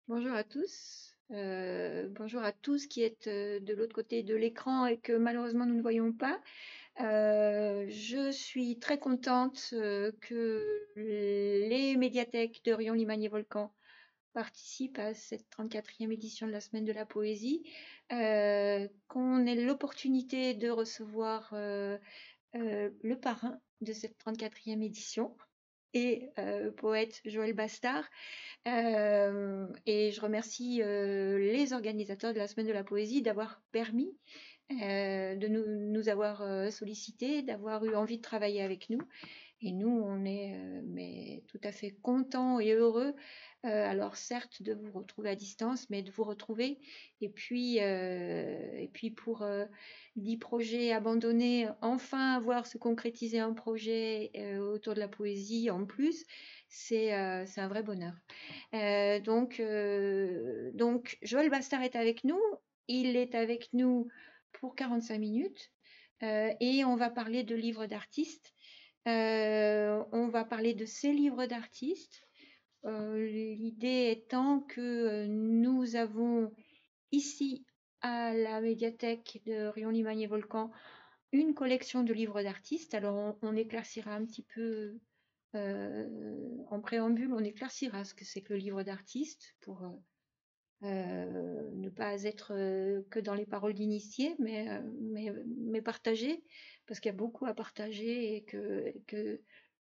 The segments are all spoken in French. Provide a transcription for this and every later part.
Bonjour à tous. Bonjour à tous qui êtes de l'autre côté de l'écran et que malheureusement nous ne voyons pas. Je suis très contente que les médiathèques de Rion, Limagne et Volcan participent à cette 34e édition de la Semaine de la Poésie, qu'on ait l'opportunité de recevoir le parrain de cette 34e édition et poète Joël Bastard. Et je remercie les organisateurs de la Semaine de la Poésie d'avoir permis de nous avoir sollicités, d'avoir eu envie de travailler avec nous. Et nous, on est mais tout à fait contents et heureux, alors certes de vous retrouver à distance, mais de vous retrouver. Et puis pour 10 projets abandonnés, enfin voir se concrétiser un projet autour de la poésie en plus, c'est un vrai bonheur. Donc Joël Bastard est avec nous. Il est avec nous pour 45 minutes et on va parler de livres d'artistes. On va parler de ces livres d'artistes. L'idée étant que nous avons ici à la médiathèque de Rion-Limagne et Volcan une collection de livres d'artistes. Alors on éclaircira un petit peu en préambule, on éclaircira ce que c'est que le livre d'artiste pour ne pas être que dans les paroles d'initié, mais partager, parce qu'il y a beaucoup à partager et que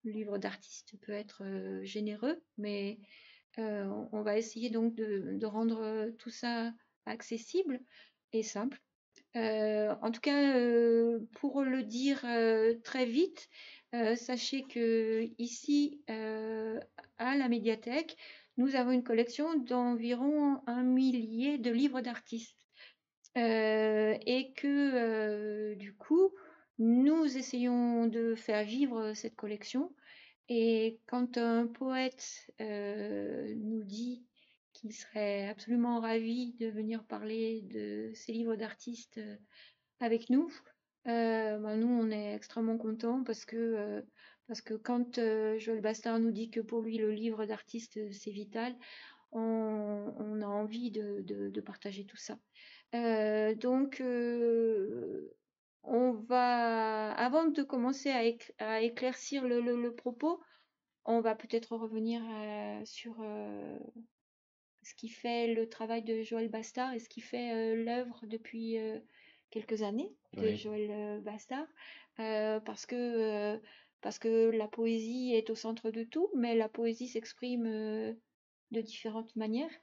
le livre d'artiste peut être généreux, mais on va essayer donc de rendre tout ça accessible et simple. En tout cas, pour le dire très vite, sachez que ici, à la médiathèque, nous avons une collection d'environ 1 millier de livres d'artistes. Et que du coup, nous essayons de faire vivre cette collection. Et quand un poète nous dit qu'il serait absolument ravi de venir parler de ses livres d'artistes avec nous, ben nous on est extrêmement contents parce que quand Joël Bastard nous dit que pour lui le livre d'artiste c'est vital, on a envie de partager tout ça. Donc on va, avant de commencer à éclaircir le propos, on va peut-être revenir sur ce qui fait le travail de Joël Bastard et ce qui fait l'œuvre depuis quelques années de Oui, Joël Bastard, parce que la poésie est au centre de tout, mais la poésie s'exprime de différentes manières.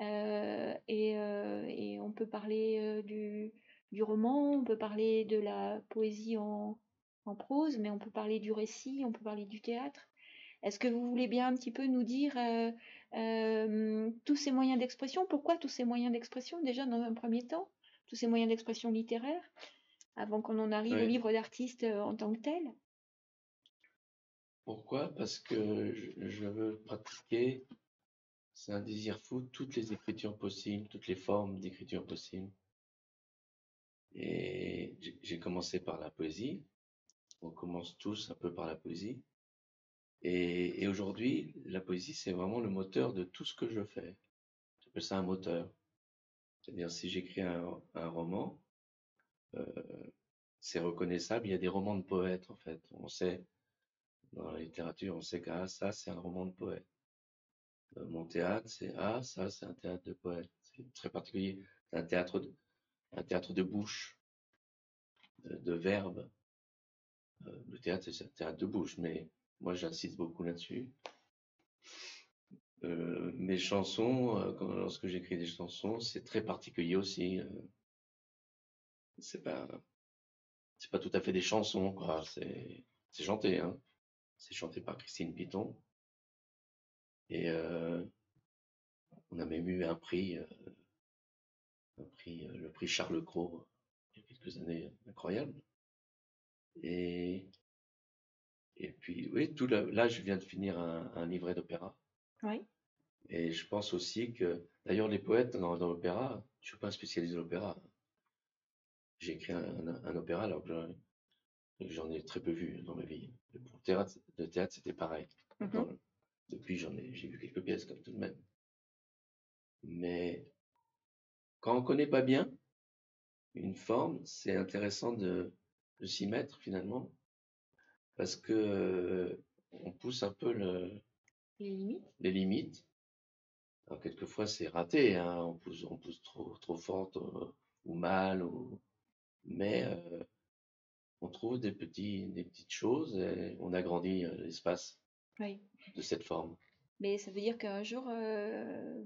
Et on peut parler du roman, on peut parler de la poésie en prose, mais on peut parler du récit, on peut parler du théâtre. Est-ce que vous voulez bien un petit peu nous dire tous ces moyens d'expression? Pourquoi tous ces moyens d'expression déjà dans un premier temps? Tous ces moyens d'expression littéraire, avant qu'on en arrive au oui. livre d'artiste en tant que tel? Pourquoi? Parce que je veux pratiquer, c'est un désir fou, toutes les écritures possibles, toutes les formes d'écriture possibles. Et j'ai commencé par la poésie. On commence tous un peu par la poésie. Et aujourd'hui, la poésie, c'est vraiment le moteur de tout ce que je fais. J'appelle ça un moteur. C'est-à-dire, si j'écris un roman, euh, c'est reconnaissable. Il y a des romans de poètes, en fait. On sait, dans la littérature, on sait que ah, ça, c'est un roman de poète. Mon théâtre, c'est ah, ça, c'est un théâtre de poète. C'est très particulier. C'est un théâtre de bouche, de verbe. Le théâtre, c'est un théâtre de bouche, mais moi, j'insiste beaucoup là-dessus. Mes chansons, lorsque j'écris des chansons, c'est très particulier aussi. C'est pas, c'est pas tout à fait des chansons, quoi. C'est chanté, hein. C'est chanté par Christine Piton. Et on a même eu le prix Charles Cros, il y a quelques années, incroyable. Et Et puis, oui, là, je viens de finir un livret d'opéra. Oui. Et je pense aussi que, d'ailleurs, les poètes dans l'opéra, je suis pas un spécialiste de l'opéra. J'ai écrit un opéra alors que j'en ai très peu vu dans ma vie. Et pour le théâtre, c'était pareil. Mhm. Depuis, j'ai vu quelques pièces comme tout de même. Mais quand on connaît pas bien une forme, c'est intéressant de s'y mettre finalement, parce que on pousse un peu Les limites? les limites. Alors quelquefois c'est raté, hein, on pousse trop fort ou mal, mais on trouve des petites choses et on agrandit l'espace Oui. de cette forme. Mais ça veut dire qu'un jour,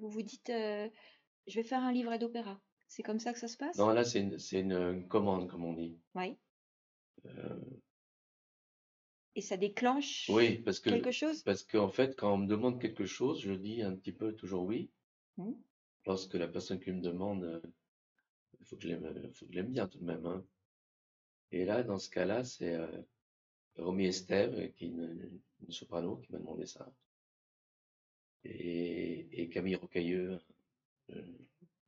vous vous dites, je vais faire un livret d'opéra. C'est comme ça que ça se passe? Non, là c'est une commande comme on dit. Oui. Euh, Et ça déclenche oui, quelque chose? parce qu'en fait quand on me demande quelque chose, je dis un petit peu toujours oui. Hmm. Lorsque la personne qui me demande, il faut que je l'aime bien tout de même, hein. Et là, dans ce cas-là, c'est Romy Estève, qui est une soprano, qui m'a demandé ça. Et Camille Rocailleux, le,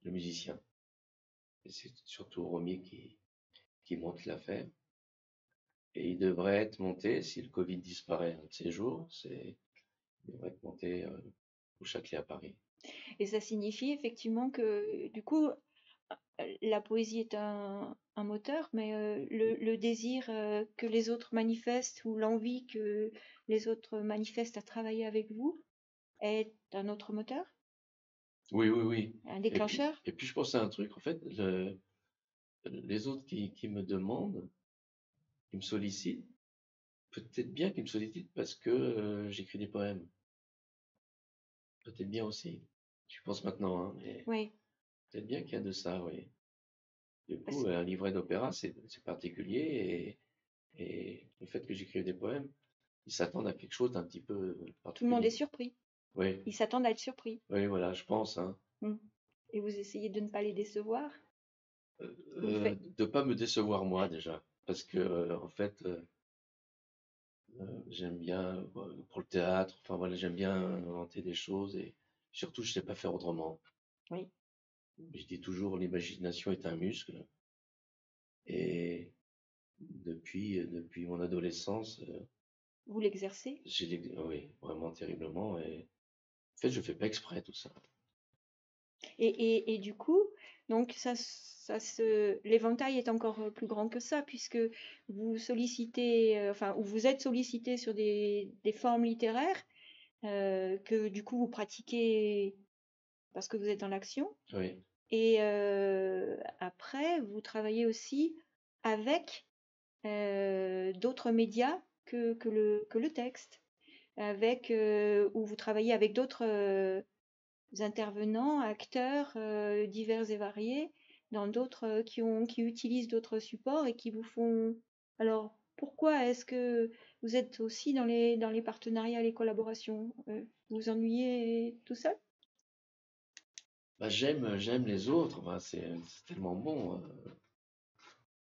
le musicien. Et c'est surtout Romy qui monte l'affaire. Et il devrait être monté, si le Covid disparaît un de ces jours, il devrait être monté au Châtelet à Paris. Et ça signifie effectivement que, du coup, la poésie est un moteur, mais le désir que les autres manifestent ou l'envie que les autres manifestent à travailler avec vous est un autre moteur, Oui, oui, oui. un déclencheur. Et puis je pense à un truc, en fait, les autres qui me demandent, qui me sollicitent, peut-être bien qu'ils me sollicitent parce que j'écris des poèmes. Peut-être bien aussi. Je pense maintenant, hein, mais Oui, peut-être bien qu'il y a de ça, oui. Du parce coup, un livret d'opéra, c'est particulier et le fait que j'écrive des poèmes, ils s'attendent à quelque chose d'un petit peu tout le monde est particulier. surpris. Oui, Ils s'attendent à être surpris. oui, voilà, je pense, hein. Mm. Et vous essayez de ne pas les décevoir. Vous faites. De pas me décevoir moi déjà, parce que en fait, j'aime bien pour le théâtre, enfin voilà, j'aime bien inventer des choses et surtout je sais pas faire autrement. Oui. Je dis toujours l'imagination est un muscle et depuis mon adolescence, Vous l'exercez. oui, vraiment terriblement et en fait je fais pas exprès tout ça. Et du coup, donc l'éventail est encore plus grand que ça, puisque vous sollicitez, enfin, ou vous êtes sollicité sur des formes littéraires que du coup vous pratiquez parce que vous êtes dans l'action. Oui, Et après, vous travaillez aussi avec d'autres médias que le texte, où vous travaillez avec d'autres intervenants, acteurs divers et variés, dans d'autres qui utilisent d'autres supports et qui vous font. Alors, pourquoi est-ce que vous êtes aussi dans les partenariats, les collaborations? Vous vous ennuyez tout seul? bah, j'aime les autres, bah, c'est tellement bon.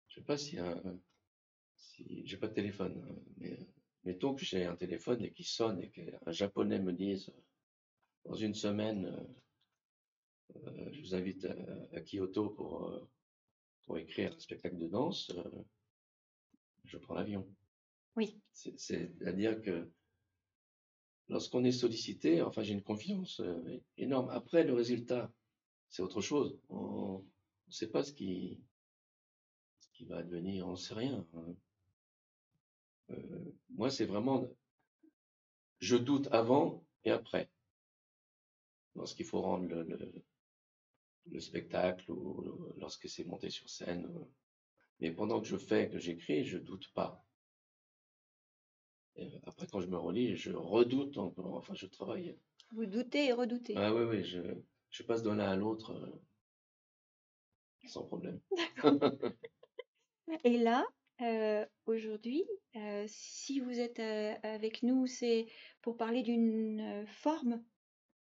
Je sais pas si j'ai pas de téléphone, hein, mais mettons que j'ai un téléphone et qui sonne et qu'un japonais me dise dans une semaine, je vous invite à Kyoto pour écrire un spectacle de danse, je prends l'avion. Oui, C'est-à-dire que lorsqu'on est sollicité, enfin j'ai une confiance énorme. Après le résultat, c'est autre chose. On ne sait pas ce qui va advenir, on ne sait rien, hein. Moi, c'est vraiment, je doute avant et après, lorsqu'il faut rendre le spectacle ou lorsque c'est monté sur scène. Mais pendant que je fais, que j'écris, je doute pas. Et après, quand je me relis, je redoute encore. Enfin, je travaille. vous doutez et redoutez. Ah oui, oui, je passe d'un l'un à l'autre sans problème. Et là, aujourd'hui, si vous êtes avec nous, c'est pour parler d'une forme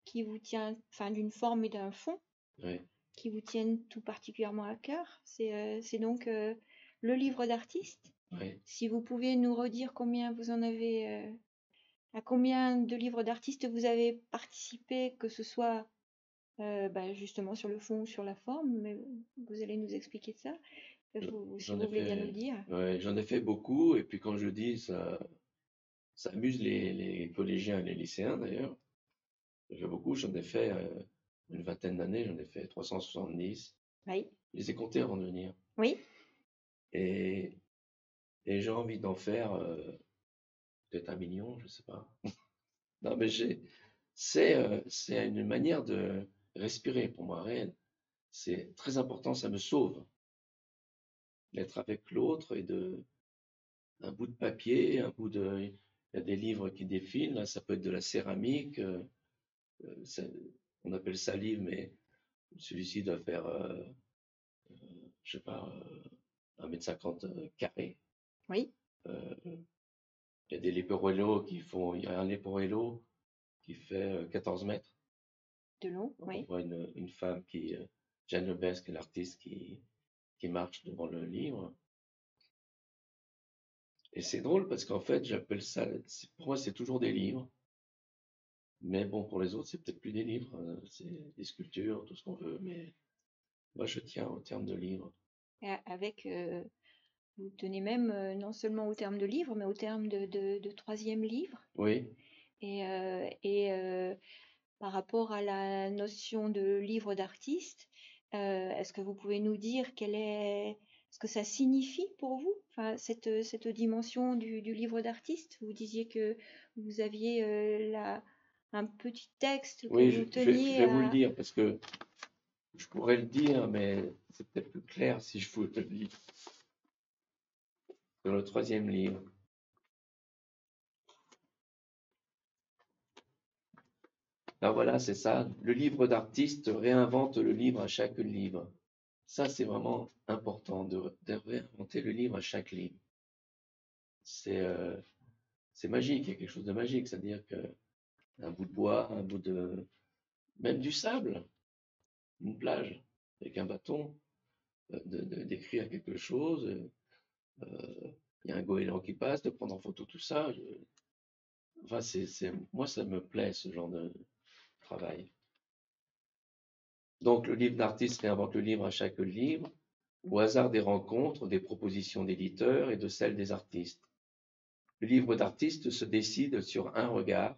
qui vous tient, enfin d'une forme et d'un fond Oui, qui vous tiennent tout particulièrement à cœur. C'est donc le livre d'artiste. oui. Si vous pouviez nous redire combien vous en avez, à combien de livres d'artistes vous avez participé, que ce soit bah, justement sur le fond ou sur la forme, mais vous allez nous expliquer ça, si J'en vous ai voulez bien nous le fait, dire. ouais, j'en ai fait beaucoup. Et puis quand je dis ça amuse les collégiens et les lycéens d'ailleurs. J'en ai fait beaucoup. J'en ai fait une vingtaine d'années, j'en ai fait 370. Oui. Je les ai comptés avant de venir. Oui. Et, et j'ai envie d'en faire peut-être 1 million, je sais pas. Non, mais c'est une manière de respirer pour moi, réel. C'est très important, ça me sauve d'être avec l'autre et de un bout de papier, un bout de. Il y a des livres qui défilent, là, ça peut être de la céramique, on appelle ça livre, mais celui-ci doit faire, je sais pas, 1,50 m carré. Oui. Euh, il y a des Leporello il y a un Leporello qui fait 14 mètres. De long. On Oui. voit une femme Jeanne Lebesque, l'artiste qui marche devant le livre. Et c'est drôle parce qu'en fait, j'appelle ça, pour moi, c'est toujours des livres. Mais bon, pour les autres, c'est peut-être plus des livres, c'est des sculptures, tout ce qu'on veut. Mais moi, je tiens au terme de livre. Avec, vous tenez même non seulement au terme de livre, mais au terme de troisième livre. Oui, Et par rapport à la notion de livre d'artiste, est-ce que vous pouvez nous dire ce que ça signifie pour vous, enfin, cette dimension du livre d'artiste? Vous disiez que vous aviez un petit texte que oui, vous je teniez vais vous le à... dire parce que je pourrais le dire, mais c'est peut-être plus clair si je vous le dis. Dans le troisième livre. Alors voilà, c'est ça. Le livre d'artiste réinvente le livre à chaque livre. Ça, c'est vraiment important de réinventer le livre à chaque livre. C'est magique, il y a quelque chose de magique, c'est-à-dire que un bout de bois, un bout de, même du sable, une plage, avec un bâton, d'écrire quelque chose. Il y a un goéland qui passe, de prendre en photo tout ça. Enfin, moi, ça me plaît ce genre de travail. Donc, le livre d'artiste réinvente le livre à chaque livre, au hasard des rencontres, des propositions d'éditeurs et de celles des artistes. Le livre d'artiste se décide sur un regard,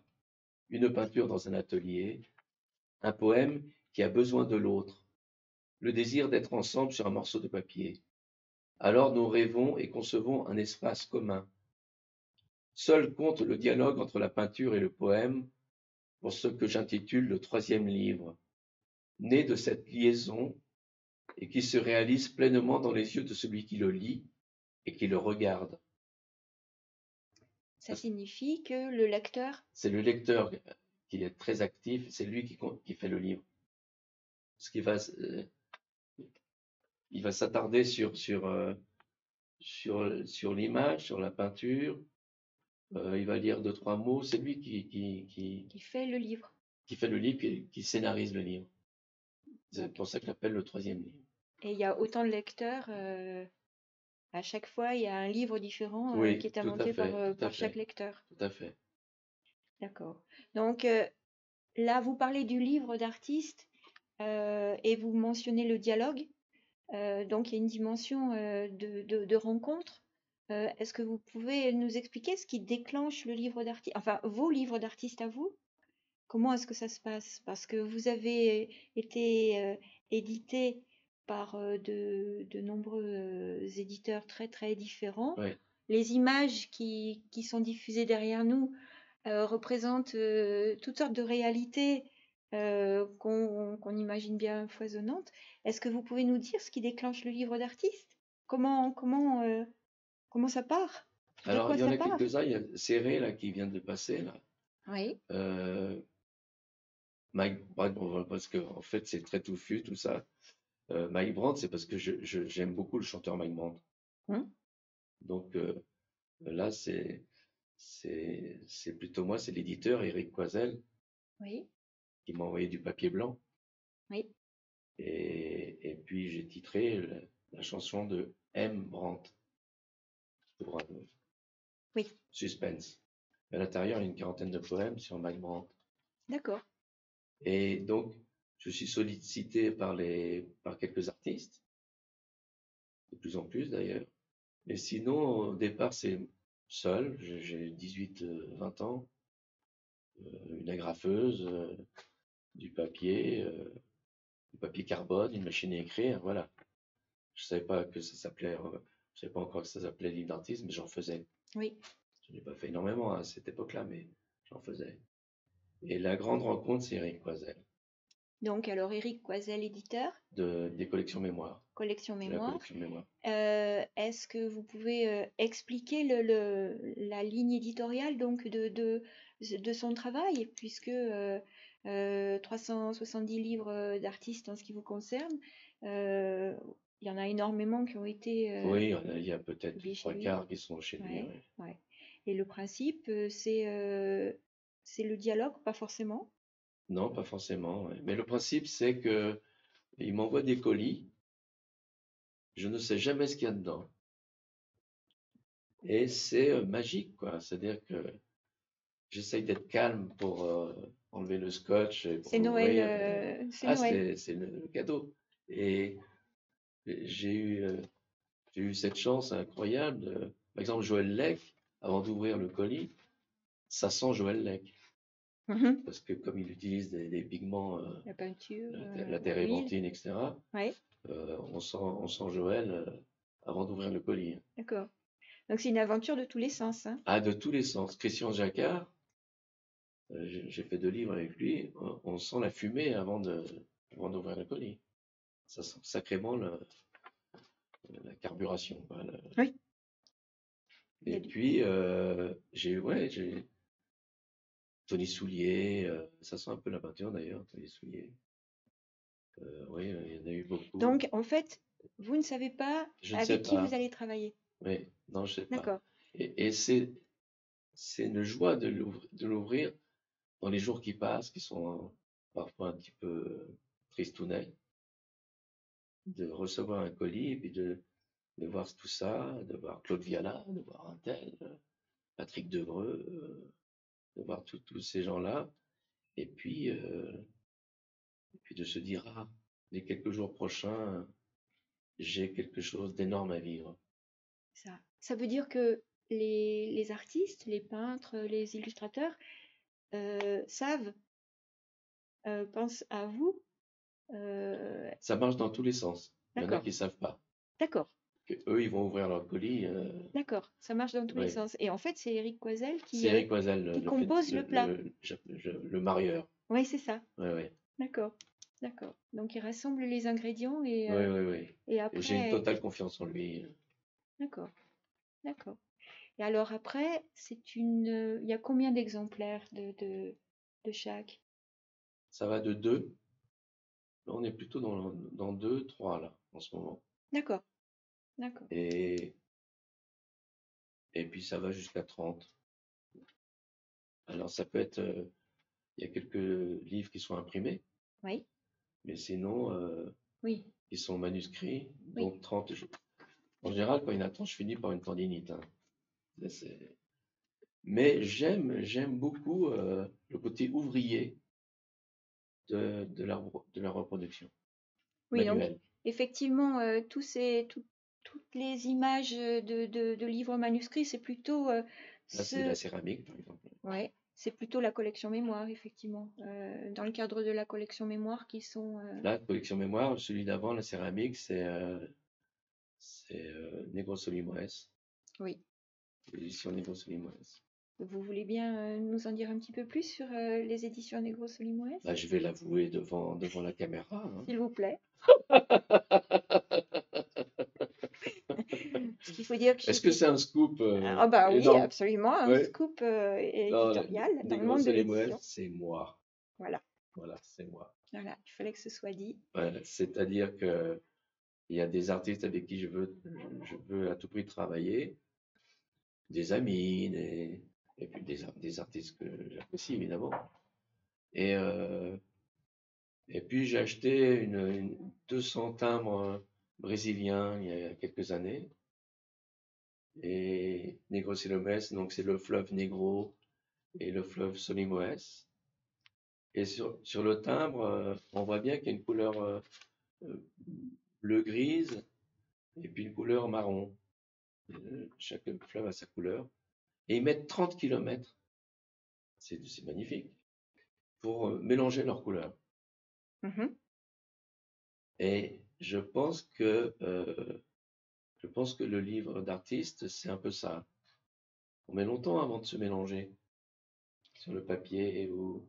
une peinture dans un atelier, un poème qui a besoin de l'autre, le désir d'être ensemble sur un morceau de papier. Alors nous rêvons et concevons un espace commun. Seul compte le dialogue entre la peinture et le poème pour ce que j'intitule le troisième livre, né de cette liaison et qui se réalise pleinement dans les yeux de celui qui le lit et qui le regarde. Ça signifie que le lecteur... C'est le lecteur qui est très actif, c'est lui qui fait le livre. Parce il va s'attarder sur l'image, sur la peinture. Il va lire 2, 3 mots. C'est lui qui fait le livre. qui fait le livre, qui scénarise le livre. C'est Donc, pour ça que j'appelle le troisième livre. et il y a autant de lecteurs. À chaque fois, il y a un livre différent qui Oui, est tout à inventé fait, tout à par chaque fait, lecteur. tout à fait. D'accord. Donc là, vous parlez du livre d'artiste et vous mentionnez le dialogue. Donc il y a une dimension de rencontre. Est-ce que vous pouvez nous expliquer ce qui déclenche le livre d'artiste, enfin vos livres d'artiste à vous? Comment est-ce que ça se passe? Parce que vous avez été édité par de nombreux éditeurs très très différents. Oui. Les images qui sont diffusées derrière nous représentent toutes sortes de réalités qu'on imagine bien foisonnantes. Est-ce que vous pouvez nous dire ce qui déclenche le livre d'artiste? Comment ça part? De Alors, quoi il y en ça a part? quelques-uns. Il y a Serré, là, qui vient de passer, là. Oui, Euh, Mike Brandt, bon, parce que, en fait, c'est très touffu, tout ça. Mike Brandt, c'est parce que j'aime beaucoup le chanteur Mike Brandt. Hum, Donc, là, c'est plutôt moi, c'est l'éditeur, Eric Coisel, oui, qui m'a envoyé du papier blanc. oui, Et puis, j'ai titré la chanson de M. Brandt, pour un oui, suspense. À l'intérieur, il y a une quarantaine de poèmes sur Mike Brandt. d'accord. Et donc, je suis sollicité par quelques artistes, de plus en plus d'ailleurs. Mais sinon, au départ, c'est seul. J'ai 18, 20 ans, une agrafeuse, du papier carbone, une machine à écrire, voilà. Je savais pas que ça s'appelait, je savais pas encore que ça s'appelait livre d'artiste, mais j'en faisais. Oui. Je n'ai pas fait énormément à cette époque-là, mais j'en faisais. Et la grande rencontre, c'est Eric Coisel, Donc, alors, Éric Coisel, éditeur, des collections mémoire, collection de la mémoire. collection mémoire. Est-ce que vous pouvez expliquer la ligne éditoriale donc de son travail, puisque 370 livres d'artistes en ce qui vous concerne, euh, il y en a énormément qui ont été Oui, il y a peut-être publiés chez trois lui. quarts qui sont chez lui. Ouais, Ouais. ouais. Et le principe, c'est le dialogue, pas forcément. Non, pas forcément. Ouais. Mais le principe, c'est que il m'envoie des colis, je ne sais jamais ce qu'il y a dedans. Et c'est magique, quoi. C'est-à-dire que j'essaye d'être calme pour enlever le scotch et pour C'est Noël, l'ouvrir. c'est Noël. C'est le cadeau. Et j'ai eu, euh, j'ai eu cette chance incroyable. Par exemple, Joël Leck, avant d'ouvrir le colis, ça sent Joël Leck. Mhm. Parce que comme il utilise des pigments, La peinture, la l'huile. térébenthine, etc., Ouais, on sent Joël avant d'ouvrir le colis. d'accord. Donc c'est une aventure de tous les sens, hein. Ah, de tous les sens. Christian Jacquard, j'ai fait 2 livres avec lui, on sent la fumée avant d'ouvrir le colis. Ça sent sacrément la carburation, quoi, Oui. Il y Et a du... puis, j'ai Tony Soulier, ça sent un peu la peinture d'ailleurs, Tony Soulier. Oui, il y en a eu beaucoup. Donc en fait, vous ne savez pas Je ne sais avec qui pas. vous allez travailler. Oui, non, je sais pas. D'accord. Et c'est une joie de l'ouvrir dans les jours qui passent, qui sont parfois un petit peu tristounets, de recevoir un colis et puis de voir tout ça, de voir Claude Viala, de voir un tel, Patrick Devreux, de voir tous ces gens-là, et puis de se dire, ah, les quelques jours prochains, j'ai quelque chose d'énorme à vivre. Ça veut dire que les artistes, les peintres, les illustrateurs savent, pensent à vous. Ça marche dans tous les sens. Il y en a D'accord, qui savent pas. d'accord, Que eux, ils vont ouvrir leur colis. d'accord. Ça marche dans tous les Ouais. sens. Et en fait, c'est Éric Coisel C'est Eric Oisel, qui compose le plat. le marieur. Oui, c'est ça. Ouais, ouais. D'accord, d'accord. Donc il rassemble les ingrédients Ouais, ouais, ouais. et Et j'ai une après, totale confiance en lui. d'accord, d'accord. Et alors après, il y a combien d'exemplaires de chaque? Ça va de 2. Là, on est plutôt dans 2, 3 là, en ce moment. D'accord, d'accord. Et, et puis ça va jusqu'à 30. Alors ça peut être, il y a quelques livres qui sont imprimés, Oui, mais sinon, oui, ils sont manuscrits, oui. donc 30. En général, quand il y en a 30, je finis par une tendinite. Hein. C'est- Mais j'aime beaucoup le côté ouvrier de la reproduction Oui, donc manuelle. effectivement, toutes les images de livres manuscrits, c'est plutôt Là, c'est la ce, céramique, par exemple. ouais, c'est plutôt la collection mémoire, effectivement. Dans le cadre de la collection mémoire qui sont, La collection mémoire, celui d'avant, la céramique, c'est Negros Limoges, oui. l'édition Negros Limoges. Vous voulez bien nous en dire un petit peu plus sur les éditions Negros Limoges, Bah, je vais l'avouer devant la caméra. Hein. s'il vous plaît? Parce qu'il faut dire que Est-ce que j'étais... c'est un scoop Ah bah oui, énorme? absolument, un Ouais. scoop Non, éditorial dans le monde Negros de Limoges, l'édition. c'est moi. Voilà, Voilà, c'est moi. voilà, il fallait que ce soit dit. Voilà, c'est-à-dire que il y a des artistes avec qui je veux à tout prix travailler, des amis, et puis des artistes que j'apprécie évidemment. Et, euh, et puis j'ai acheté 200 timbres brésiliens il y a quelques années. Et Negro Silomes, donc c'est le fleuve Negro et le fleuve Solimoes. Et sur le timbre, on voit bien qu'il y a une couleur euh, bleu-grise et puis une couleur marron. Chaque fleuve a sa couleur. Et ils mettent 30 km, c'est magnifique, pour mélanger leurs couleurs. Mhm. Et je pense que le livre d'artiste, c'est un peu ça. On met longtemps avant de se mélanger sur le papier ou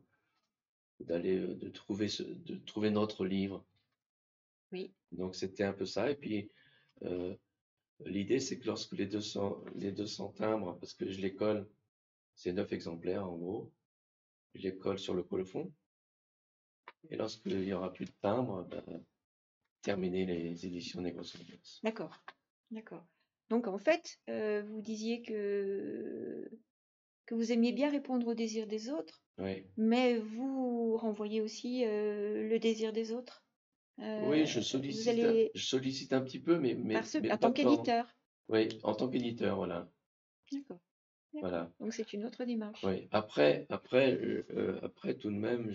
d'aller de trouver notre livre. Oui, Donc c'était un peu ça. Et puis euh, l'idée, c'est que lorsque les 200 timbres, parce que je les colle, c'est 9 exemplaires en gros, je les colle sur le colophon. Et lorsqu'il y aura plus de timbres, ben, terminer les éditions Négociations. d'accord, d'accord. Donc en fait, vous disiez que vous aimiez bien répondre aux désirs des autres, Oui, mais vous renvoyez aussi le désir des autres. oui, Vous allez, je sollicite un petit peu, mais en pas tant tant. qu'éditeur. Oui, en tant qu'éditeur, voilà. D'accord, d'accord. Voilà. Donc c'est une autre démarche. Oui. Après, tout de même,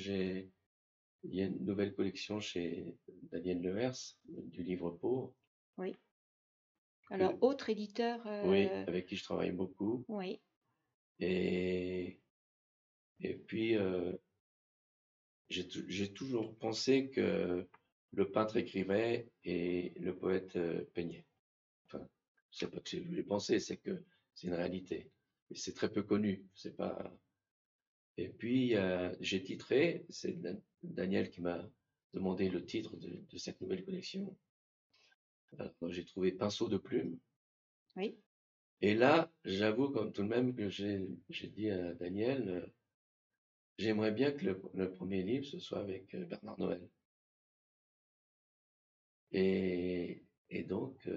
il y a une nouvelle collection chez Daniel Levers, du livre pauvre, Oui. Alors, que, autre éditeur, oui, avec qui je travaille beaucoup. oui, Et, et puis, j'ai toujours pensé que le peintre écrivait et le poète peignait. Enfin, c'est pas que je l'ai pensé, c'est que c'est une réalité. Et c'est très peu connu. C'est pas. Et puis, j'ai titré, c'est Daniel qui m'a demandé le titre de cette nouvelle collection. Alors, j'ai trouvé Pinceau de plume. oui. Et là, j'avoue comme tout de même que j'ai dit à Daniel, j'aimerais bien que le premier livre, ce soit avec Bernard Noël. Et, et donc,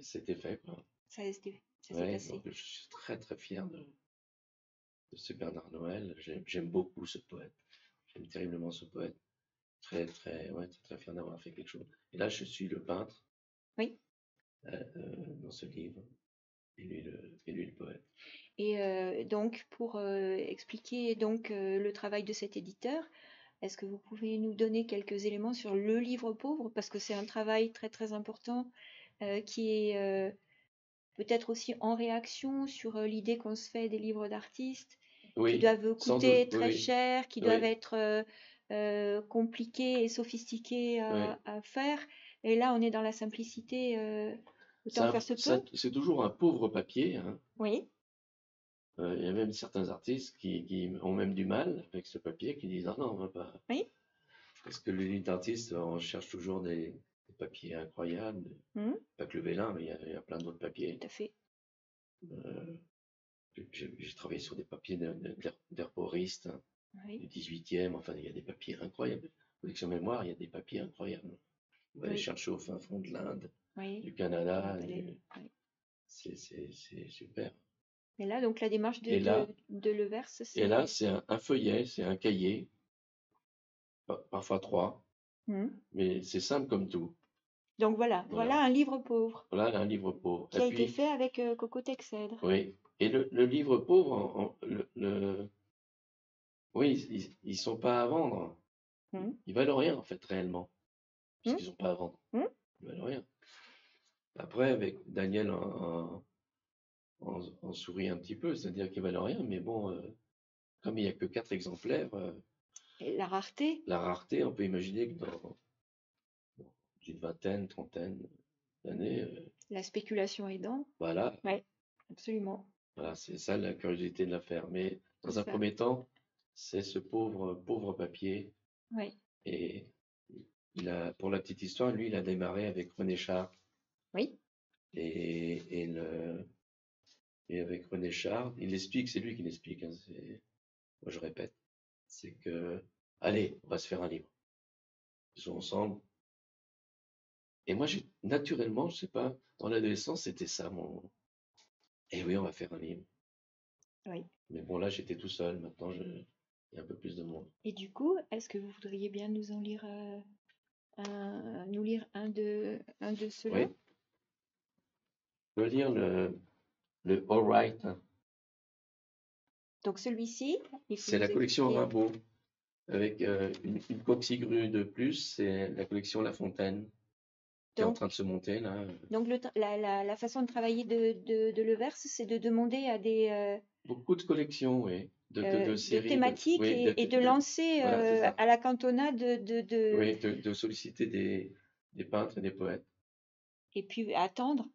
c'était fait, quoi. Ça s'est Ouais, donc passé. je suis très très fier de ce Bernard Noël. J'aime beaucoup ce poète. J'aime terriblement ce poète. Très très, ouais, très, très fier d'avoir fait quelque chose. Et là, je suis le peintre Oui. dans ce livre, et lui le poète. Et donc, pour expliquer donc le travail de cet éditeur, est-ce que vous pouvez nous donner quelques éléments sur le livre pauvre? Parce que c'est un travail très très important qui est peut-être aussi en réaction sur l'idée qu'on se fait des livres d'artistes qui Oui, doivent sans doute, coûter oui, très oui, cher, qui doivent oui, être compliqués et sophistiqués oui. à faire. Et là, on est dans la simplicité, autant faire se peut. C'est toujours un pauvre papier, hein. Oui. Il y a même certains artistes qui ont même du mal avec ce papier, qui disent ah non, on va pas. Oui. Parce que le livre d'artiste, on cherche toujours des papiers incroyables, Mhm. pas que le vélin, mais il y a plein d'autres papiers. Tout à fait. Euh, j'ai travaillé sur des papiers d'herboristes, hein, Oui. du 18e, enfin, il y a des papiers incroyables. Collection mémoire, il y a des papiers incroyables. On va aller Oui. chercher au fin fond de l'Inde, Oui. du De la Canada, baleine. Oui. c'est super. Et là, donc la démarche Et là, de Levers, et là, c'est. c'est un feuillet, c'est un cahier, parfois trois, Mhm. mais c'est simple comme tout. Donc voilà, Voilà. voilà un livre pauvre Voilà un livre pauvre. qui Et a été puis, fait avec Coco Texèdre. oui. Et le livre pauvre, oui, ils sont pas à vendre. Mhm. Ils valent rien, en fait, réellement. Mhm. Puisqu'ils sont pas à vendre. Mhm. Ils valent rien. Après, avec Daniel, on sourit un petit peu, c'est-à-dire qu'ils valent rien, mais bon, comme il n'y a que 4 exemplaires, Et la rareté, la rareté, on peut imaginer que dans une vingtaine, trentaine d'années, la spéculation aidant. voilà, Oui, absolument. voilà, c'est ça la curiosité de l'affaire. Mais C'est dans un ça. premier temps, c'est ce pauvre papier. Oui. Et pour la petite histoire, lui, il a démarré avec René Char. Oui. Et, et, le, et avec René Char, il explique, c'est lui qui l'explique, hein, moi je répète, c'est que, allez, on va se faire un livre. Ils sont ensemble. Et moi, naturellement, je sais pas, dans l'adolescence, c'était ça eh oui, on va faire un livre. Oui. Mais bon, là, j'étais tout seul. Maintenant, il y a un peu plus de monde. Et du coup, est-ce que vous voudriez bien nous en lire nous lire un de ceux-là? Oui, je peux lire le All Right, hein. Donc celui-ci, il faut C'est la nous collection expliquer. Rimbaud, avec une coquille de plus. C'est la collection La Fontaine, qui est en Donc, train de se monter, là. donc la façon de travailler de Levers, c'est de demander à des Beaucoup de collections, oui. de séries, thématiques oui, et de lancer voilà, c'est ça. à la cantonade Oui, de solliciter des peintres et des poètes et puis attendre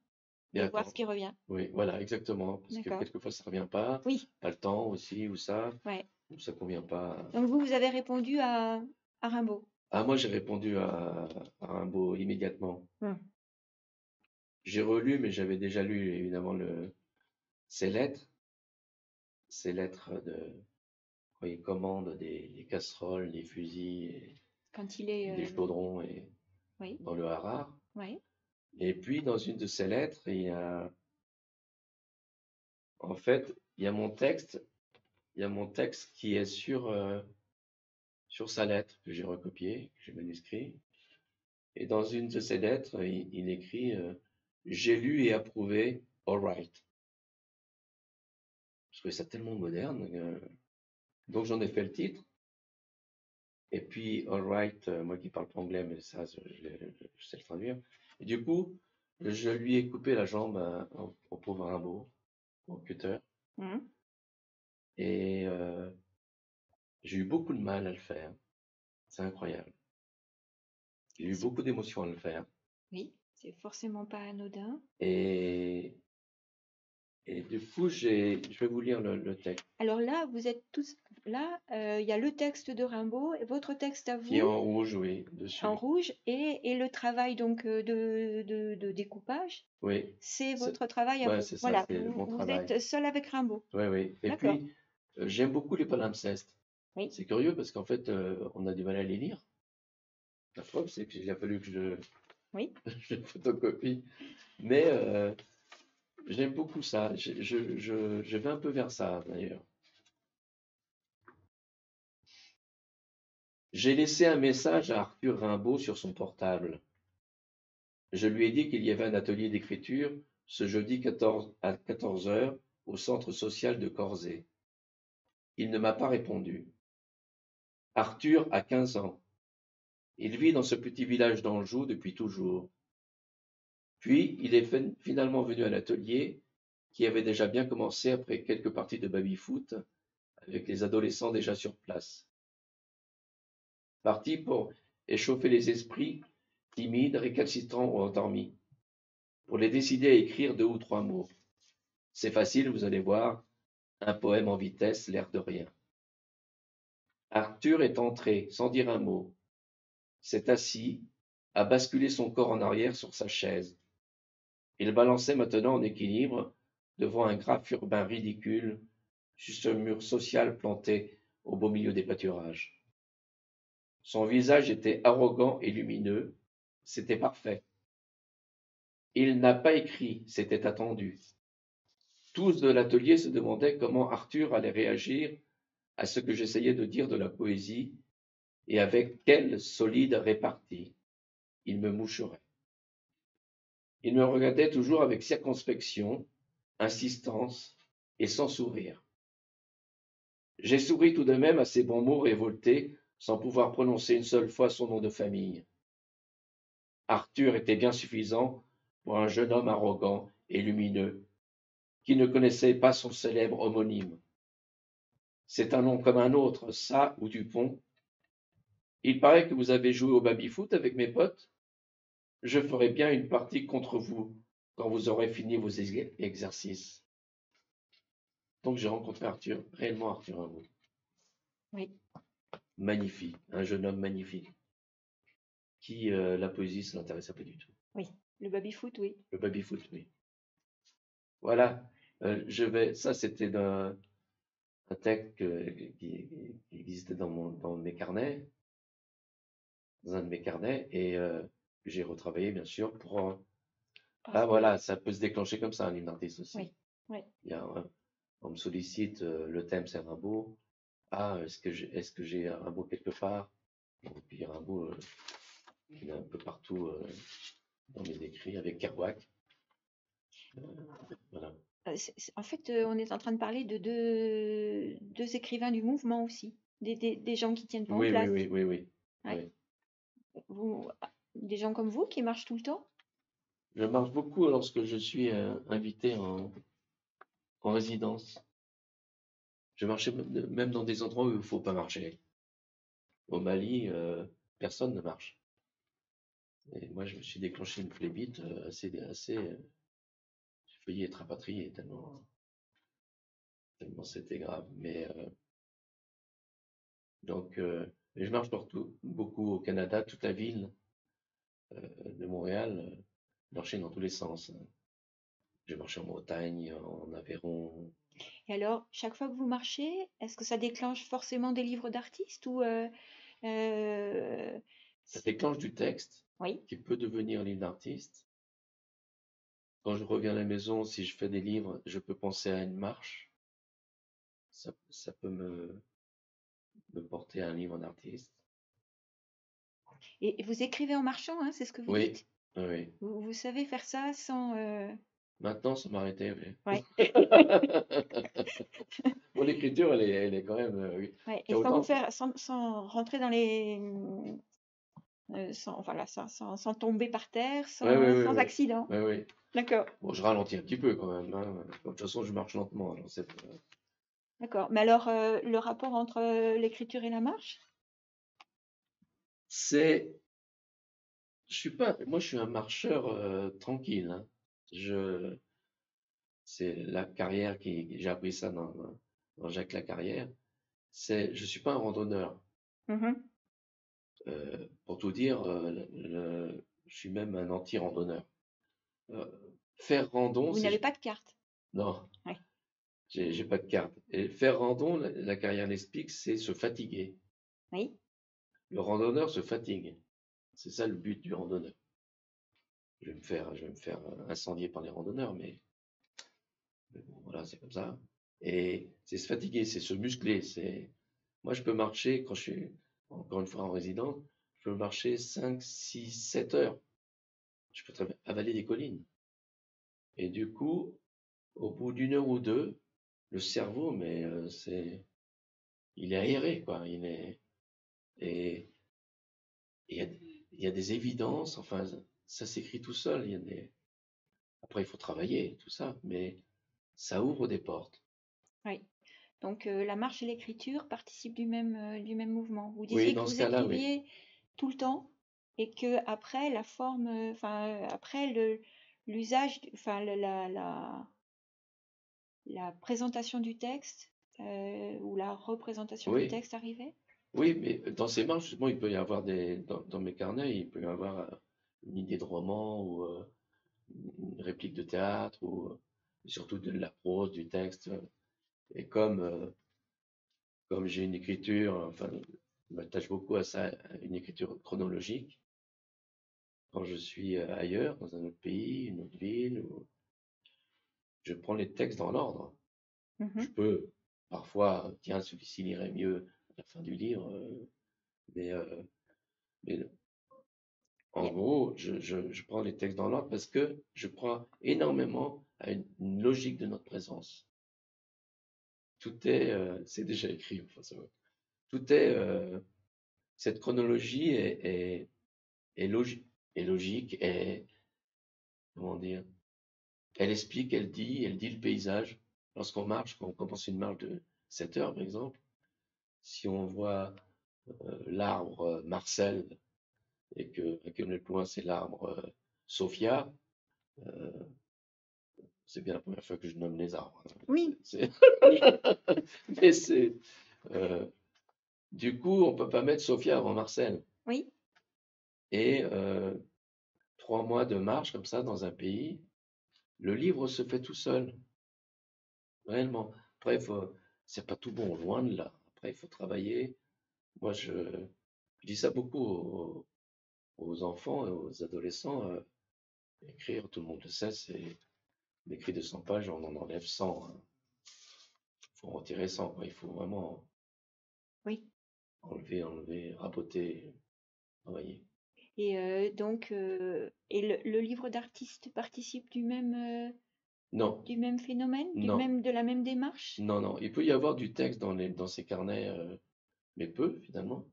et et voir ce attendre. qui revient. Oui, voilà, exactement. Parce que D'accord. quelquefois, ça revient pas. Oui, Pas le temps aussi, ouais. ou ça convient pas. Donc vous avez répondu à Rimbaud. Ah, moi, j'ai répondu à Rimbaud immédiatement. Hmm. J'ai relu, mais j'avais déjà lu, évidemment, ses lettres. Ses lettres quand il commande des casseroles, des fusils, Quand il et est... des chaudrons oui, dans le Harar. oui. Et puis, dans une de ses lettres, en fait, il y a mon texte, qui est sur sa lettre que j'ai recopiée, que j'ai manuscrit. Et dans une de ses lettres, il écrit j'ai lu et approuvé, all right. Je trouvais ça tellement moderne. Donc j'en ai fait le titre. Et puis, all right, moi qui parle pas anglais, mais ça, je sais le traduire. Et du coup, je lui ai coupé la jambe au pauvre Rimbaud, au cutter. Hmm. Et j'ai eu beaucoup de mal à le faire. C'est incroyable. J'ai eu beaucoup d'émotions à le faire. Oui, c'est forcément pas anodin. Et, et du coup, je vais vous lire le texte Alors là, vous êtes tous... Là, il y a le texte de Rimbaud, et votre texte à qui est vous, en rouge, oui, en dessus. rouge, et le travail donc de découpage, Oui, c'est c'est votre travail à ouais, vous. c'est ça, Voilà, c'est mon vous travail. êtes seul avec Rimbaud. Oui, oui. Et D'accord. puis, j'aime beaucoup les palimpsestes. Oui, C'est curieux parce qu'en fait, on a du mal à les lire. La preuve, c'est qu'il a fallu que oui. je le photocopie. Mais j'aime beaucoup ça. Je vais un peu vers ça, d'ailleurs. J'ai laissé un message à Arthur Rimbaud sur son portable. Je lui ai dit qu'il y avait un atelier d'écriture ce jeudi à 14 heures au centre social de Corzé. Il ne m'a pas répondu. Arthur a 15 ans. Il vit dans ce petit village d'Anjou depuis toujours. Puis, il est finalement venu à l'atelier, qui avait déjà bien commencé après quelques parties de baby-foot, avec les adolescents déjà sur place. Parti pour échauffer les esprits timides, récalcitrants ou endormis, pour les décider à écrire 2 ou 3 mots. C'est facile, vous allez voir, un poème en vitesse, l'air de rien. Arthur est entré, sans dire un mot, s'est assis, a basculé son corps en arrière sur sa chaise. Il balançait maintenant en équilibre devant un graphe urbain ridicule sur ce mur social planté au beau milieu des pâturages. Son visage était arrogant et lumineux, c'était parfait. Il n'a pas écrit, c'était attendu. Tous de l'atelier se demandaient comment Arthur allait réagir à ce que j'essayais de dire de la poésie et avec quelle solide répartie. Il me moucherait. Il me regardait toujours avec circonspection, insistance et sans sourire. J'ai souri tout de même à ces bons mots révoltés, sans pouvoir prononcer une seule fois son nom de famille. Arthur était bien suffisant pour un jeune homme arrogant et lumineux, qui ne connaissait pas son célèbre homonyme. C'est un nom comme un autre, ça ou Dupont. Il paraît que vous avez joué au baby-foot avec mes potes. Je ferai bien une partie contre vous quand vous aurez fini vos exercices. Donc j'ai rencontré Arthur, réellement Arthur Rimbaud. Oui. Magnifique, un jeune homme magnifique, qui la poésie, ça l'intéressait pas du tout. Oui. Le baby-foot, oui. Le baby-foot, oui. Voilà, ça c'était un texte qui existait dans mes carnets, dans un de mes carnets, et que j'ai retravaillé bien sûr pour. Ah voilà, ça peut se déclencher comme ça, un livre d'artiste aussi. Oui. Oui. On me sollicite, le thème c'est Rimbaud. Ah, est-ce que j'ai un Rimbaud quelque part? Et puis Rimbaud, il est un peu partout dans mes écrits avec Kerouac. Voilà. En fait, on est en train de parler de deux écrivains du mouvement aussi, des gens qui tiennent pas en Oui, oui, place. oui, oui, oui. Ouais. Oui. Des gens comme vous qui marchent tout le temps? Je marche beaucoup lorsque je suis invité en résidence. Je marchais même dans des endroits où il ne faut pas marcher. Au Mali, personne ne marche. Et moi, je me suis déclenché une phlébite j'ai failli être rapatrié tellement c'était grave. Mais je marche partout, beaucoup au Canada, toute la ville de Montréal, marcher dans tous les sens. J'ai marché en Bretagne, en Aveyron. Et alors, chaque fois que vous marchez, est-ce que ça déclenche forcément des livres d'artistes ou Ça déclenche du texte oui. qui peut devenir livre d'artiste. Quand je reviens à la maison, si je fais des livres, je peux penser à une marche. Ça peut me porter à un livre d'artiste. Et vous écrivez en marchant, hein, c'est ce que vous Oui, dites? oui. Vous savez faire ça sans Maintenant, ça m'a arrêté, oui. ouais. Mon écriture, elle est quand même Ouais. Et sans vous chaotique. faire sans rentrer dans les sans voilà, sans tomber par terre, Oui, oui, oui, sans oui. accident. Oui, oui. D'accord. Bon, je ralentis un petit peu quand même, hein. De toute façon, je marche lentement. Alors D'accord. Mais alors, le rapport entre l'écriture et la marche? c'est, moi, je suis un marcheur tranquille, hein. C'est la carrière j'ai appris ça dans Jacques Lacarrière. Je suis pas un randonneur. Mhm. Pour tout dire, je suis même un anti-randonneur. Euh, Faire randon, Vous n'avez pas de carte? non, Ouais. j'ai pas de carte. Et faire randon, la carrière l'explique, c'est se fatiguer. Oui. Le randonneur se fatigue. C'est ça le but du randonneur. Je vais me faire incendier par les randonneurs, mais bon, voilà, c'est comme ça. Et c'est se fatiguer, c'est se muscler. Moi, je peux marcher quand je suis, encore une fois, en résidence, je peux marcher 5, 6, 7 heures. Je peux très bien avaler des collines. Et du coup, au bout d'une heure ou deux, le cerveau, mais il est aéré, quoi. Et il y a, il y a des évidences, enfin, ça s'écrit tout seul. Après, il faut travailler, tout ça, mais ça ouvre des portes. Oui. Donc la marche et l'écriture participent du même mouvement. Vous Oui, disiez que dans ce vous cas-là, oui. écriviez tout le temps et que après la forme, après l'usage, enfin la présentation du texte ou la représentation du Oui, texte arrivait? oui, mais dans ces marches, justement, il peut y avoir dans mes carnets, il peut y avoir une idée de roman ou une réplique de théâtre ou surtout de la prose, du texte. Et comme j'ai une écriture, enfin, je m'attache beaucoup à ça, à une écriture chronologique. Quand je suis ailleurs, dans un autre pays, une autre ville, je prends les textes dans l'ordre. Je Mhm. peux parfois, tiens, celui-ci irait mieux à la fin du livre, mais, euh, mais en Et- gros, je prends les textes dans l'ordre parce que je crois énormément à une logique de notre présence. C'est déjà écrit, enfin, tout est, cette chronologie est logique, comment dire, elle dit le paysage. Lorsqu'on marche, quand on commence une marche de 7 heures, par exemple, si on voit l'arbre Marcel et que à kilomètre plus loin c'est l'arbre Sophia, euh, c'est bien la première fois que je nomme les arbres, hein. Oui, oui, Mais euh, du coup, on peut pas mettre Sophia avant Marcel. oui. Et 3 mois de marche comme ça dans un pays, le livre se fait tout seul, réellement. Après, c'est pas tout bon, loin de là. Après, il faut travailler. Moi, je dis ça beaucoup aux enfants et aux adolescents. Écrire, tout le monde le sait, c'est d'écrire 200 pages, on en enlève 100, hein. Il faut en retirer 100, quoi. Il faut vraiment Oui. enlever, raboter, travailler. Et donc, et le livre d'artiste participe Non, du même phénomène, non, de la même démarche? non, non. Il peut y avoir du texte dans ces carnets, mais peu finalement.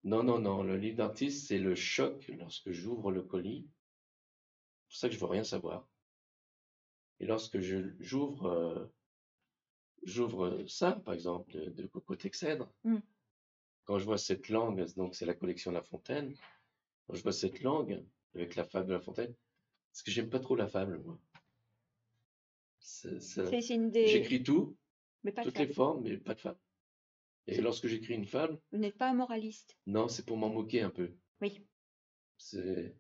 Non, non, non. Le livre d'artiste, c'est le choc lorsque j'ouvre le colis. C'est pour ça que je veux rien savoir. Et lorsque j'ouvre j'ouvre ça, par exemple, de Cocotexèdre. Mm. Quand je vois cette langue, donc c'est la collection La Fontaine, quand je vois cette langue avec la fable de La Fontaine, parce que j'aime pas trop la fable, moi. C'est une des... J'écris tout, Mais pas de toutes les fable. formes, mais pas de fable. Et lorsque j'écris une fable, Vous n'êtes pas un moraliste. non, c'est pour m'en moquer un peu. Oui. C'est,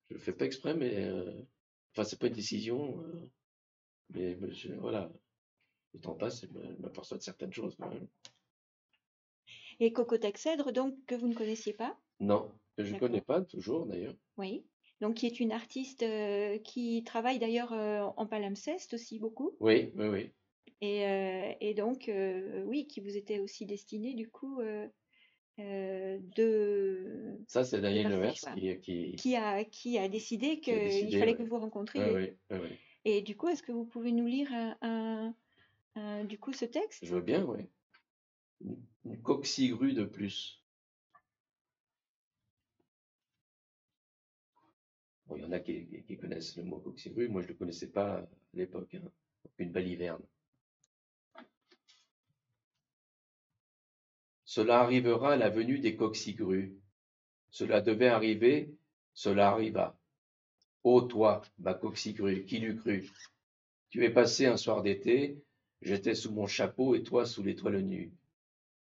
je le fais pas exprès, mais enfin, c'est pas une décision, mais voilà, le temps passe et je m'aperçois de certaines choses quand même. Et Cocotexèdre, donc, que vous ne connaissiez pas. Non, que je connais D'accord. pas toujours d'ailleurs. Oui. Donc, qui est une artiste qui travaille d'ailleurs en palimpseste aussi beaucoup. Oui, oui, oui. Et donc, oui, qui vous était aussi destinée, du coup, de, Ça, c'est de Daniel partager. Levers Voilà. Qui a décidé qui a qu'il décidé, fallait que ouais. vous vous Ouais, rencontriez. ouais, ouais, ouais. Et du coup, est-ce que vous pouvez nous lire du coup, ce Je texte? veux bien, ouais. Une coqueluche de plus. Bon, il y en a qui connaissent le mot coqueluche, moi je le connaissais pas à l'époque, hein. Une baliverne. Cela arrivera à la venue des coqueluches. Cela devait arriver, cela arriva. Ô toi, ma coqueluche, qui l'eût cru? Tu es passé un soir d'été, j'étais sous mon chapeau et toi sous l'étoile nue.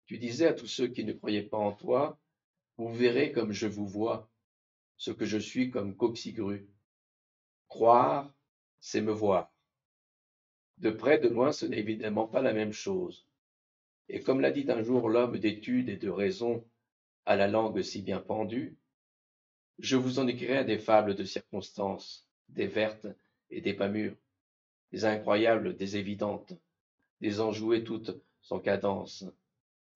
Tu disais à tous ceux qui ne croyaient pas en toi, vous verrez comme je vous vois, ce que je suis comme coqueluche. Croire, c'est me voir. De près, de loin, ce n'est évidemment pas la même chose. Et comme l'a dit un jour l'homme d'étude et de raison à la langue si bien pendue, je vous en écrirai des fables de circonstances, des vertes et des pas mûres, des incroyables, des évidentes, des enjouées toutes sans cadence,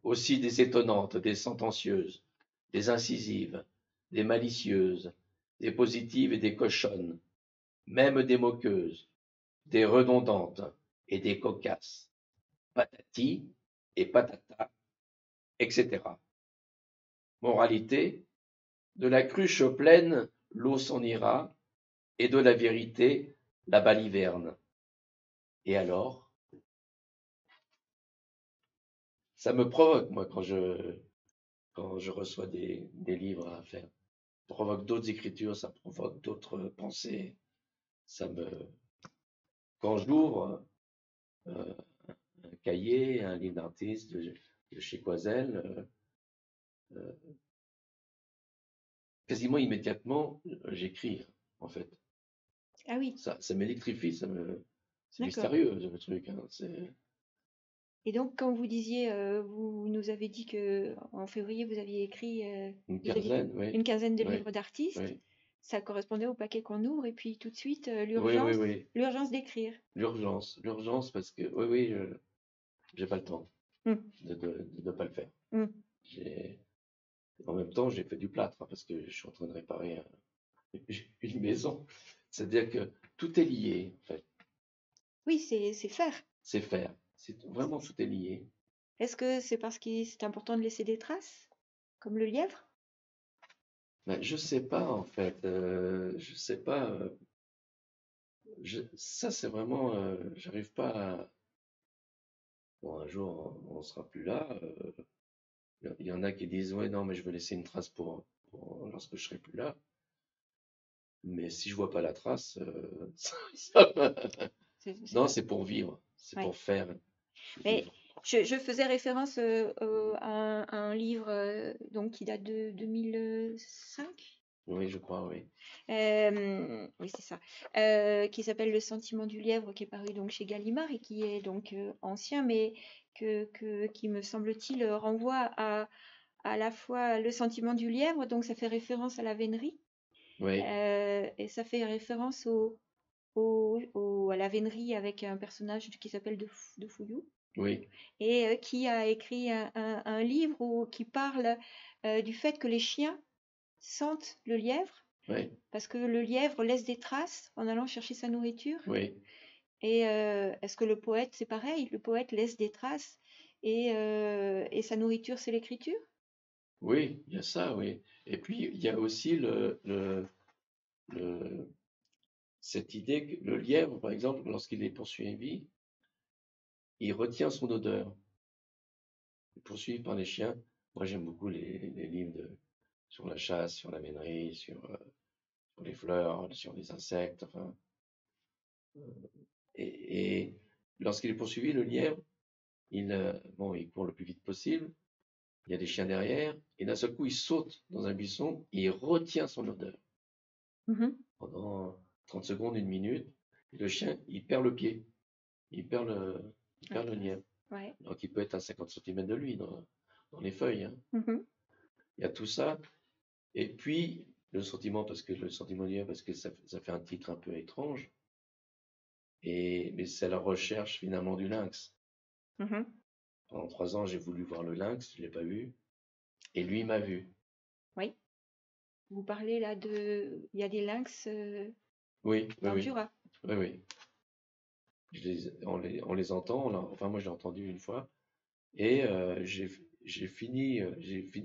aussi des étonnantes, des sentencieuses, des incisives, des malicieuses, des positives et des cochonnes, même des moqueuses, des redondantes et des cocasses, patati et patata, etc. Moralité, de la cruche pleine, l'eau s'en ira, et de la vérité, la baliverne. Et alors, ça me provoque, moi, quand je reçois des livres à faire. Ça provoque d'autres écritures, ça provoque d'autres pensées. Ça me, quand j'ouvre un cahier, un livre d'artiste de chez Coisel, quasiment immédiatement, j'écris, en fait. Ah oui, Ça m'électrifie, c'est d'accord. mystérieux, le truc, hein. C'est Et donc, quand vous disiez, vous nous avez dit que en février, vous aviez écrit, une vous aviez quinzaine, oui, une quinzaine de oui, livres d'artistes, oui, ça correspondait au paquet qu'on ouvre, et puis tout de suite, oui, oui, oui. l'urgence d'écrire. L'urgence, parce que, oui, oui, j'ai pas le temps Mm, de ne pas le faire. mm. J'ai, en même temps, j'ai fait du plâtre, hein, parce que je suis en train de réparer une maison. C'est-à-dire que tout est lié, en fait. Oui, c'est faire. C'est faire. Vraiment, tout est lié. Est-ce que c'est parce que c'est important de laisser des traces, comme le lièvre? Ben, je sais pas, en fait. Je sais pas. Ça, c'est vraiment. J'arrive pas à. Bon, un jour, on sera plus là. Il y en a qui disent, ouais, non, mais je veux laisser une trace lorsque je serai plus là. Mais si je vois pas la trace, C'est non, pas. c'est pour vivre. C'est Ouais. pour faire Mais vivre. je faisais référence à un livre donc qui date de 2005. Oui, je crois, oui. Oui, c'est ça. Qui s'appelle Le sentiment du lièvre, qui est paru donc chez Gallimard et qui est donc ancien, mais qui me semble-t-il renvoie à la fois le sentiment du lièvre, donc ça fait référence à la vénerie, Oui, et ça fait référence à la vénerie avec un personnage qui s'appelle de Fouillou, oui, et qui a écrit un livre qui parle du fait que les chiens sentent le lièvre oui, parce que le lièvre laisse des traces en allant chercher sa nourriture. oui. Et est-ce que le poète, c'est pareil? Le poète laisse des traces et sa nourriture, c'est l'écriture? Oui, il y a ça, oui. Et puis, il y a aussi le- cette idée que le lièvre, par exemple, lorsqu'il est poursuivi, il retient son odeur. Poursuivi par les chiens. Moi, j'aime beaucoup les livres sur la chasse, sur la vénerie, sur les fleurs, sur les insectes. Enfin, et lorsqu'il est poursuivi, le lièvre, bon, il court le plus vite possible. Il y a des chiens derrière, et d'un seul coup, il saute dans un buisson et il retient son odeur Mhm. pendant 30 secondes, une minute. Et le chien, il perd le pied, il perd le lièvre. Ouais. Donc, il peut être à 50 cm de lui dans les feuilles, hein. Mhm. Il y a tout ça. Et puis, le sentiment lièvre, parce que ça fait un titre un peu étrange. Mais c'est la recherche finalement du lynx. Mhm. Pendant 3 ans, j'ai voulu voir le lynx, je ne l'ai pas vu. Et lui m'a vu. Oui. Vous parlez là il y a des lynx Oui, oui, dans le oui, Jura. oui, oui. On les entend, enfin moi j'ai entendu une fois, et j'ai fini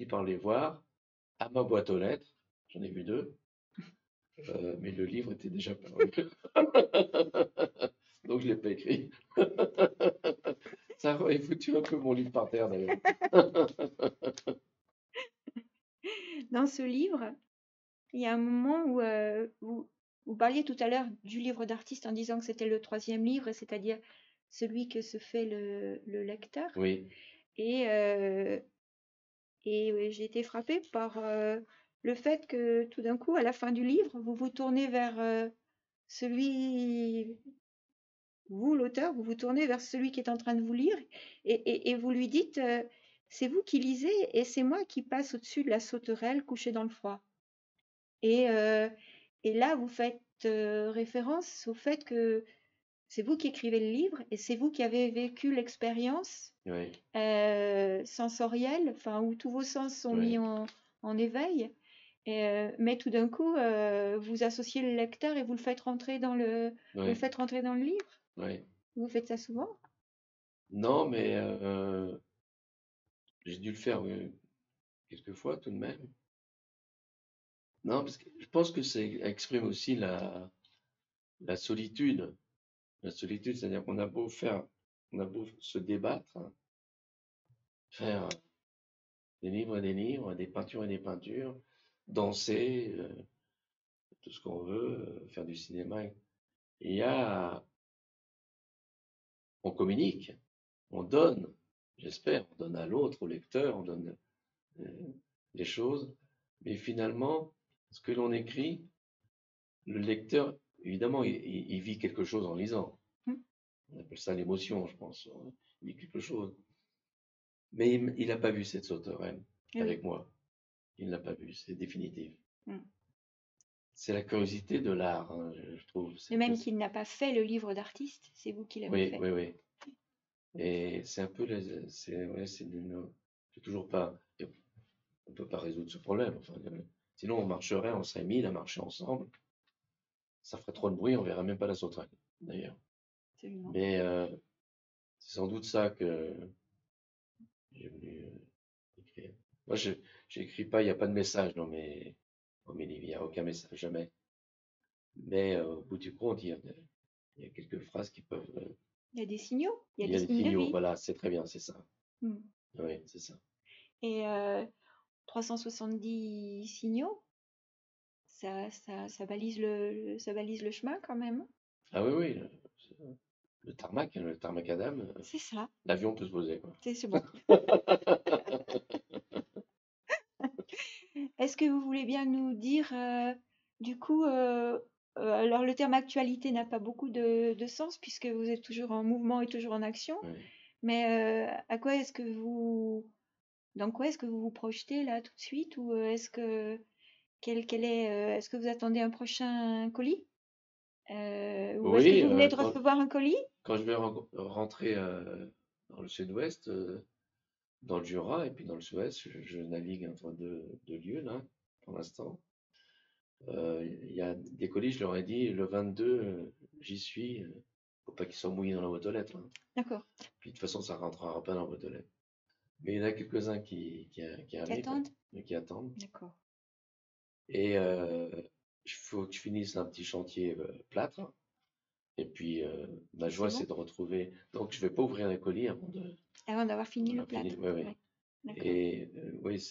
par les voir à ma boîte aux lettres, j'en ai vu deux, mais le livre était déjà paru, donc je ne l'ai pas écrit. Ça aurait foutu un peu mon livre par terre d'ailleurs. Dans ce livre, il y a un moment où vous parliez tout à l'heure du livre d'artiste en disant que c'était le troisième livre, c'est-à-dire celui que se fait le lecteur. Oui, Et, j'ai été frappée par le fait que tout d'un coup, à la fin du livre, vous vous tournez vers celui, vous, l'auteur, vous vous tournez vers celui qui est en train de vous lire et vous lui dites, c'est vous qui lisez et c'est moi qui passe au-dessus de la sauterelle couchée dans le froid. Et, et là, vous faites référence au fait que c'est vous qui écrivez le livre et c'est vous qui avez vécu l'expérience oui, sensorielle, enfin, où tous vos sens sont mis oui, en éveil. Mais tout d'un coup, vous associez le lecteur et vous le faites rentrer vous le oui, faites rentrer dans le livre. oui. Vous faites ça souvent? Non, mais j'ai dû le faire quelques fois tout de même. Non, parce que je pense que ça exprime aussi la solitude. La solitude, c'est-à-dire on a beau se débattre, hein, faire des livres, des peintures et des peintures, danser, tout ce qu'on veut, faire du cinéma. Il y a, on communique, on donne, j'espère, on donne à l'autre, au lecteur, on donne euh, des choses, mais finalement, ce que l'on écrit, le lecteur, évidemment, il vit quelque chose en lisant. Hmm. On appelle ça l'émotion, je pense. Il vit quelque chose. Mais il n'a pas vu cette sauterelle Eh oui. avec moi. Il ne l'a pas vue, c'est définitif. Hmm. C'est la curiosité de l'art, hein, je trouve. Et même qu'il n'a pas fait le livre d'artiste, c'est vous qui l'avez Oui, fait. oui, oui. Et c'est un peu, ouais, c'est toujours pas, on peut pas résoudre ce problème. Enfin, sinon on marcherait, on serait 1000 à marcher ensemble. Ça ferait trop de bruit, on verrait même pas la sauterelle, d'ailleurs. Absolument. Mais c'est sans doute ça que j'ai voulu écrire. Moi, j'écris pas, il n'y a pas de message dans mes livres, il n'y a aucun message, jamais. Mais au bout du compte, il y a quelques phrases qui peuvent. Il y a des signaux, il y a Il y des a des signes de signaux, vie. voilà, c'est très bien, c'est ça. Hmm. Oui, c'est ça. Et 370 signaux, ça balise ça balise le chemin quand même. Ah oui, oui, le tarmac Adam, C'est ça, l'avion peut se poser, quoi. c'est bon. Est-ce que vous voulez bien nous dire, du coup, alors le terme actualité n'a pas beaucoup de sens puisque vous êtes toujours en mouvement et toujours en action, Oui. mais à quoi est-ce que dans quoi est-ce que vous vous projetez là tout de suite ou est-ce que vous attendez un prochain colis? Ou est-ce que Oui, vous venez de recevoir un colis? quand je vais rentrer dans le sud-ouest, dans le Jura et puis dans le sud-ouest, je navigue entre deux lieux là, pour l'instant. Il y a des colis, je leur ai dit, le 22, j'y suis. Faut pas qu'ils soient mouillés dans la boîte aux lettres, hein. D'accord. Puis de toute façon, ça rentrera pas dans la boîte aux lettres. Mais il y en a quelques-uns qui Qui arrivent, attendent? qui attendent. D'accord. Et il faut que je finisse un petit chantier plâtre. Et puis, ma C'est joie, bon? c'est de retrouver. Donc, je vais pas ouvrir les colis avant de Avant d'avoir fini le avoir fini. plâtre. Oui, oui. Ouais. D'accord. Et oui,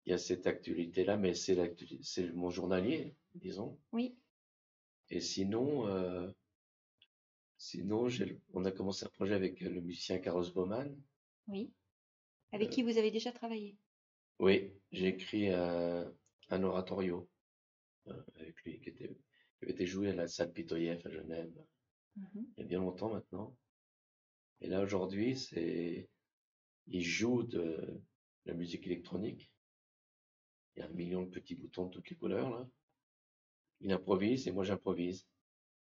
il y a cette actualité-là, mais c'est mon journalier, disons. Oui, Et sinon, on a commencé un projet avec le musicien Carlos Baumann. oui. Avec Euh, qui vous avez déjà travaillé? oui, j'ai écrit un oratorio avec lui qui avait été joué à la salle Pitoyef à Genève Mhm. il y a bien longtemps maintenant. Et là, aujourd'hui, il joue de la musique électronique. Il y a 1 million de petits boutons de toutes les couleurs, là. Il improvise et moi j'improvise,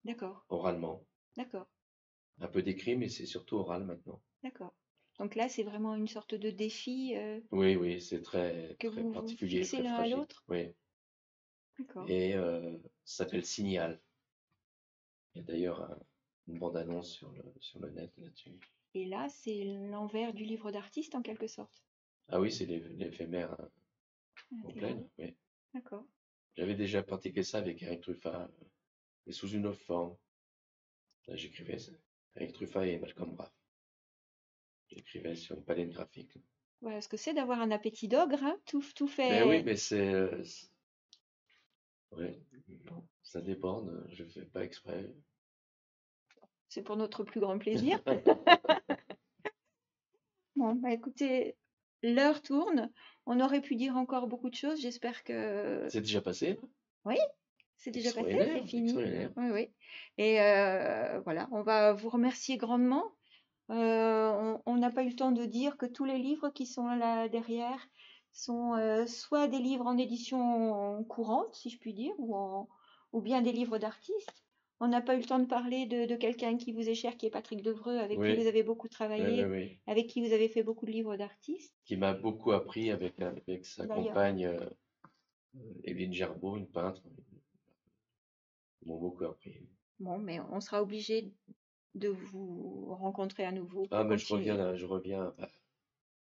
D'accord, oralement. d'accord, Un peu d'écrit, mais c'est surtout oral maintenant. d'accord. Donc là, c'est vraiment une sorte de défi Oui, oui, c'est très, que très vous vous particulier, fixez très l'un à fragile. l'autre? Oui. D'accord. Et ça s'appelle Signal. Il y a d'ailleurs une bande-annonce sur le net là-dessus. Et là, c'est l'envers du livre d'artiste en quelque sorte. Ah oui, c'est l'éphémère complet, là, Intégré. oui. D'accord. J'avais déjà pratiqué ça avec Eric Truffat, mais sous une autre forme. Là, j'écrivais ça. Eric Truffat et Malcolm Braff. J'écrivais sur une palette graphique. Voilà ce que c'est d'avoir un appétit d'ogre, hein. Tout Ben oui, fait. mais ouais, ça déborde, je fais pas exprès. C'est pour notre plus grand plaisir. Bon, bah écoutez, l'heure tourne. On aurait pu dire encore beaucoup de choses. J'espère que C'est déjà passé, là? oui, c'est déjà passé, c'est Extraordinaire, fini. extraordinaire. Oui, oui. Et voilà, on va vous remercier grandement. On n'a pas eu le temps de dire que tous les livres qui sont là derrière sont soit des livres en édition courante, si je puis dire, ou bien des livres d'artistes. On n'a pas eu le temps de parler de quelqu'un qui vous est cher, qui est Patrick Devreux, avec qui vous Oui, avez beaucoup oui, oui, travaillé, oui. avec qui vous avez fait beaucoup de livres d'artistes, Qui m'a beaucoup appris avec sa d'ailleurs. compagne Evelyne Gerbeau, une peintre. Ils m'ont beaucoup appris. Bon, mais on sera obligé de vous rencontrer à nouveau Ah, pour mais je reviens continuer. là, je reviens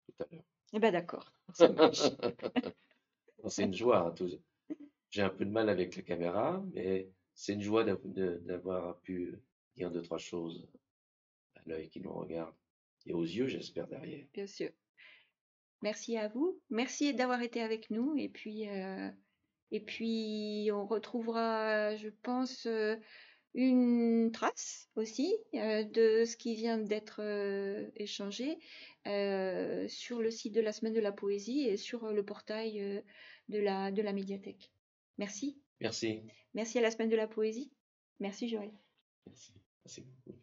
tout à Eh ben d'accord, ça marche. l'heure. Bon, c'est une joie, hein, j'ai un peu de mal avec la caméra, mais c'est une joie d'avoir pu dire deux, trois choses à l'œil qui nous regarde et aux yeux, j'espère, derrière. Bien sûr. Merci à vous. Merci d'avoir été avec nous. Et puis on retrouvera, je pense, une trace aussi de ce qui vient d'être échangé sur le site de la Semaine de la Poésie et sur le portail de la médiathèque. Merci. Merci. Merci à la Semaine de la Poésie. Merci Joël. Merci. Merci beaucoup.